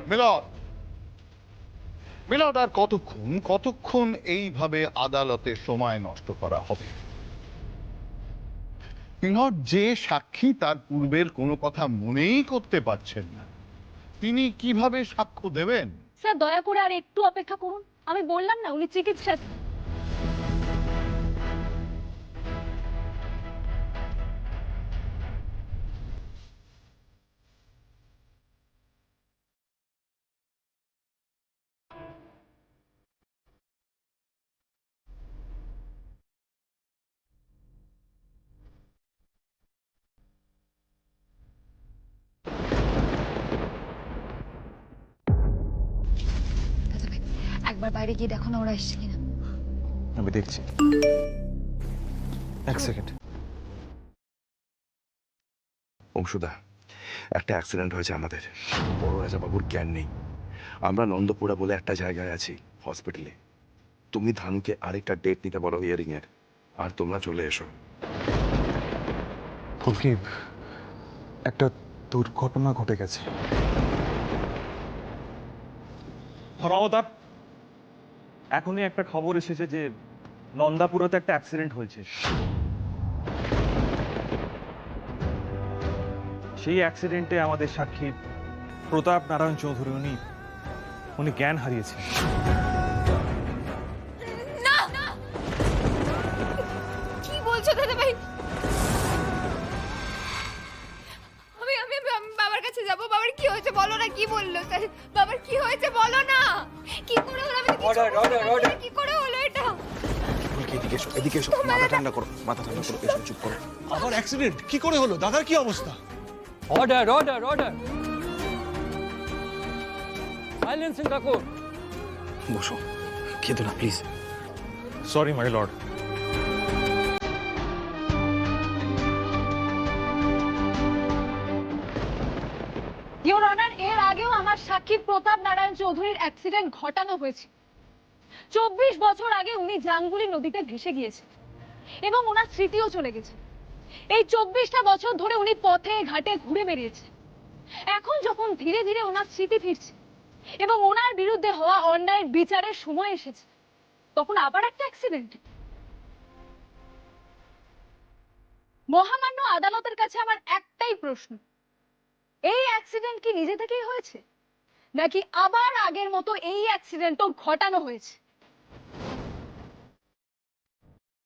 মিলন, মিলন, আর কতক্ষণ কতক্ষণ এইভাবে আদালতে সময় নষ্ট করা হবে? মিলন, যে সাক্ষী তার পূর্বের কোনো কথা মনেই করতে পারছেন না, তিনি কিভাবে সাক্ষ্য দেবেন? স্যার দয়া করে আর একটু অপেক্ষা করুন। আমি বললাম না উনি চিকিৎসা। একবার বাইরে গিয়ে দেখো না ওরা এসছে কিনা। আমি দেখছি, এক সেকেন্ড। অংশুদা, একটা অ্যাক্সিডেন্ট হয়েছে আমাদের। বড় রাজাবাবুর জ্ঞান নেই। আমরা নন্দপুরা বলে একটা জায়গায় আছি, হসপিটালে। তুমি ধানুকে আরেকটা ডেট নিতে বলো হিয়ারিং এর, আর তোমরা চলে এসো। ফুলকি, একটা দুর্ঘটনা ঘটে গেছে। ধর্মাবতার, এখনই একটা খবর এসেছে যে নন্দাপুরতে একটা অ্যাক্সিডেন্ট হয়েছে। সেই অ্যাক্সিডেন্টে আমাদের সাক্ষী প্রতাপ নারায়ণ চৌধুরী উনি জ্ঞান হারিয়েছেন। কি বলছো দাদা ভাই? আমি আমি আমি বাবার কাছে যাব। বাবার কি হয়েছে বলো না। কি বললো স্যার? বাবার কি হয়েছে বলো না। কি করে হলো? আমি অর্ডার কি করে হলো এটা? ফুলকি, এদিকে এসো, এদিকে এসো। মাথা ঠান্ডা করো, মাথা ঠান্ডা করো। এসো, চুপ করো। আবার অ্যাক্সিডেন্ট কি করে হলো? দাদার কি অবস্থা? Order order order silence in the court. বসো, খেদো না please. Sorry my lord. Your honour, এর আগেও আমার সাক্ষী প্রতাপ নারায়ণ চৌধুরীর অ্যাক্সিডেন্ট ঘটানো হয়েছে। 24 বছর আগে উনি জাঙ্গুলি নদীতে ভেসে গিয়েছে এবং ওনার স্মৃতিও চলে গেছে। এই 24টা বছর ধরে উনি পথে ঘাটে ঘুরে বেরিয়েছে। এখন যখন ধীরে ধীরে ওনার স্মৃতি ফিরছে এবং ওনার বিরুদ্ধে হওয়া অন্যায়ের বিচারের সময় এসেছে, তখন আবার একটা অ্যাক্সিডেন্ট। মহামান্য আদালতের কাছে আমার একটাই প্রশ্ন, এই অ্যাক্সিডেন্ট কি নিজে থেকেই হয়েছে, নাকি আবার আগের মতো এই অ্যাক্সিডেন্টও ঘটানো হয়েছে?